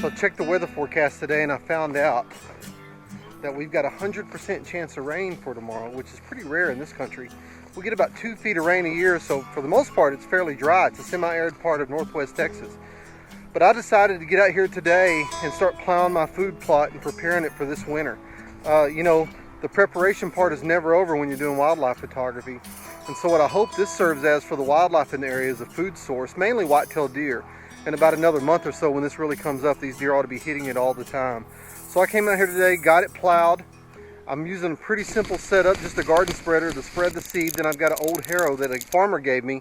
So I checked the weather forecast today and I found out that we've got a 100% chance of rain for tomorrow, which is pretty rare in this country. We get about 2 feet of rain a year, so for the most part it's fairly dry. It's a semi-arid part of northwest Texas. But I decided to get out here today and start plowing my food plot and preparing it for this winter. You know, the preparation part is never over when you're doing wildlife photography. And so what I hope this serves as for the wildlife in the area is a food source, mainly white-tailed deer. In about another month or so, when this really comes up, these deer ought to be hitting it all the time. So I came out here today, got it plowed. I'm using a pretty simple setup, just a garden spreader to spread the seed. Then I've got an old harrow that a farmer gave me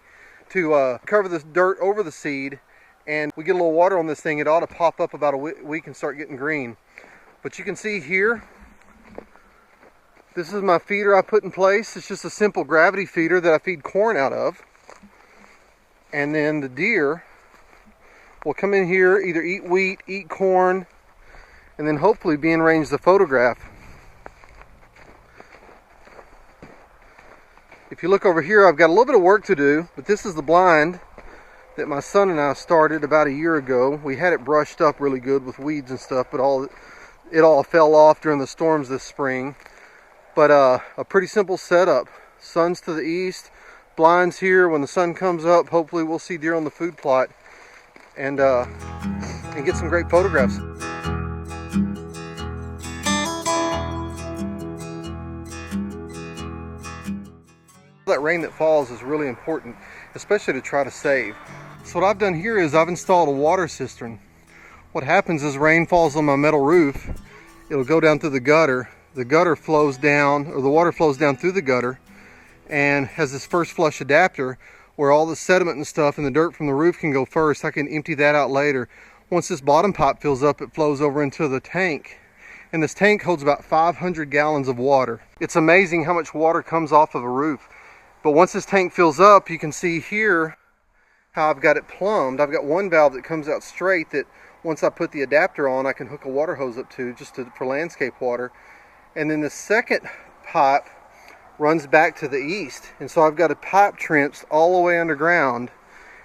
to cover the dirt over the seed. And we get a little water on this thing, it ought to pop up about a week and start getting green. But you can see here, this is my feeder I put in place. It's just a simple gravity feeder that I feed corn out of. And then the deer will come in here, either eat wheat, eat corn, and then hopefully be in range to photograph. If you look over here, I've got a little bit of work to do, but this is the blind that my son and I started about a year ago. We had it brushed up really good with weeds and stuff, but it all fell off during the storms this spring. But a pretty simple setup. Sun's to the east, blinds here. When the sun comes up, hopefully we'll see deer on the food plot and get some great photographs. That rain that falls is really important, especially to try to save. So what I've done here is I've installed a water cistern. What happens is rain falls on my metal roof, it'll go down through the gutter. The gutter flows down, or the water flows down through the gutter and has this first flush adapter where all the sediment and stuff and the dirt from the roof can go first. I can empty that out later. Once this bottom pipe fills up, it flows over into the tank. And this tank holds about 500 gallons of water. It's amazing how much water comes off of a roof. But once this tank fills up, you can see here how I've got it plumbed. I've got one valve that comes out straight that once I put the adapter on, I can hook a water hose up to for landscape water. And then the second pipe runs back to the east. And so I've got a pipe trenched all the way underground,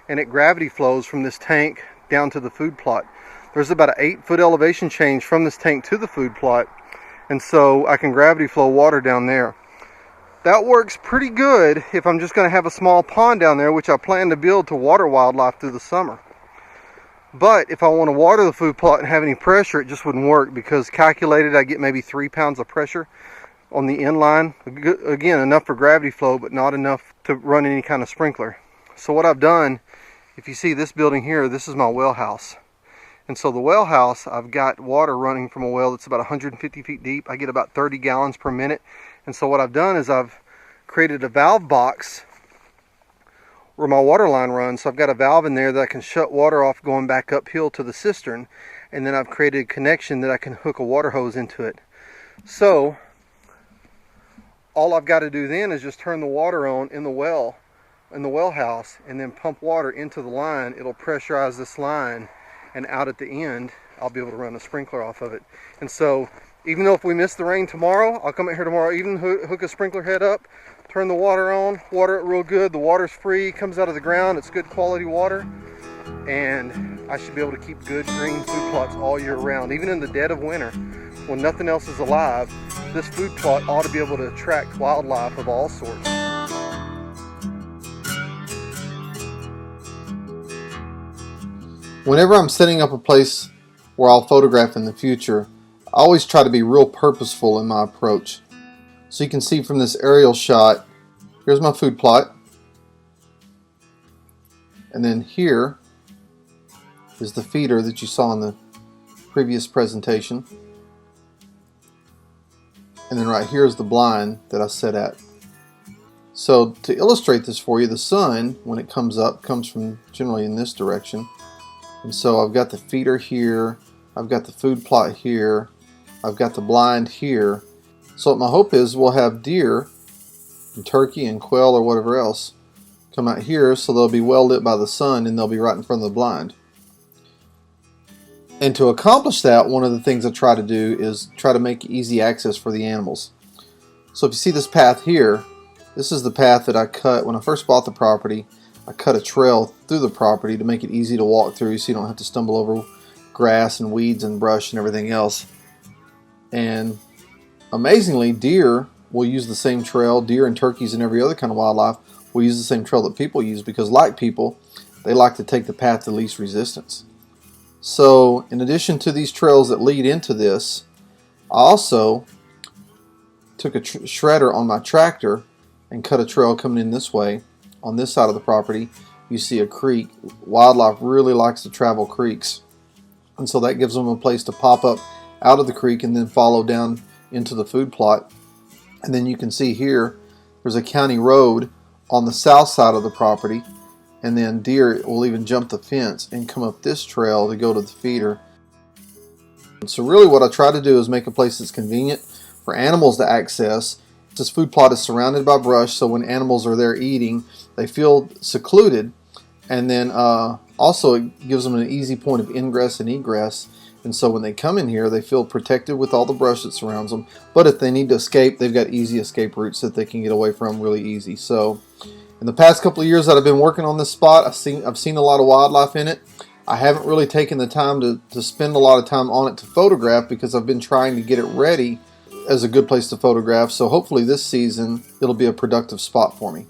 and it gravity flows from this tank down to the food plot. There's about an 8-foot elevation change from this tank to the food plot. And so I can gravity flow water down there. That works pretty good if I'm just going to have a small pond down there, which I plan to build to water wildlife through the summer. But if I want to water the food plot and have any pressure, it just wouldn't work, because calculated I get maybe 3 pounds of pressure on the inline. Again, enough for gravity flow, but not enough to run any kind of sprinkler. So what I've done, if you see this building here, this is my well house. And so the well house, I've got water running from a well that's about 150 feet deep. I get about 30 gallons per minute. And so what I've done is I've created a valve box where my water line runs. So I've got a valve in there that I can shut water off going back uphill to the cistern. And then I've created a connection that I can hook a water hose into it. So all I've got to do then is just turn the water on in the well house, and then pump water into the line. It'll pressurize this line, and out at the end I'll be able to run a sprinkler off of it. And so even though if we miss the rain tomorrow, I'll come out here tomorrow, even hook a sprinkler head up, turn the water on, water it real good. The water's free, comes out of the ground, it's good quality water, and I should be able to keep good green food plots all year round. Even in the dead of winter, when nothing else is alive, this food plot ought to be able to attract wildlife of all sorts. Whenever I'm setting up a place where I'll photograph in the future, I always try to be real purposeful in my approach. So you can see from this aerial shot, here's my food plot. And then here is the feeder that you saw in the previous presentation. And then right here is the blind that I set at. So to illustrate this for you, the sun, when it comes up, comes from generally in this direction. And so I've got the feeder here, I've got the food plot here, I've got the blind here. So what my hope is we'll have deer and turkey and quail or whatever else come out here, so they'll be well lit by the sun and they'll be right in front of the blind. And to accomplish that, one of the things I try to do is try to make easy access for the animals. So if you see this path here, this is the path that I cut when I first bought the property. I cut a trail through the property to make it easy to walk through so you don't have to stumble over grass and weeds and brush and everything else. And amazingly, deer will use the same trail. Deer and turkeys and every other kind of wildlife will use the same trail that people use, because like people, they like to take the path of least resistance. So in addition to these trails that lead into this, I also took a shredder on my tractor and cut a trail coming in this way. On this side of the property, you see a creek. Wildlife really likes to travel creeks, and so that gives them a place to pop up out of the creek and then follow down into the food plot. And then you can see here there's a county road on the south side of the property, and then deer will even jump the fence and come up this trail to go to the feeder. So really what I try to do is make a place that's convenient for animals to access. This food plot is surrounded by brush, so when animals are there eating, they feel secluded, and then also it gives them an easy point of ingress and egress. And so when they come in here, they feel protected with all the brush that surrounds them. But if they need to escape, they've got easy escape routes that they can get away from really easy. So in the past couple of years that I've been working on this spot, I've seen a lot of wildlife in it. I haven't really taken the time to spend a lot of time on it to photograph, because I've been trying to get it ready as a good place to photograph. So hopefully this season it'll be a productive spot for me.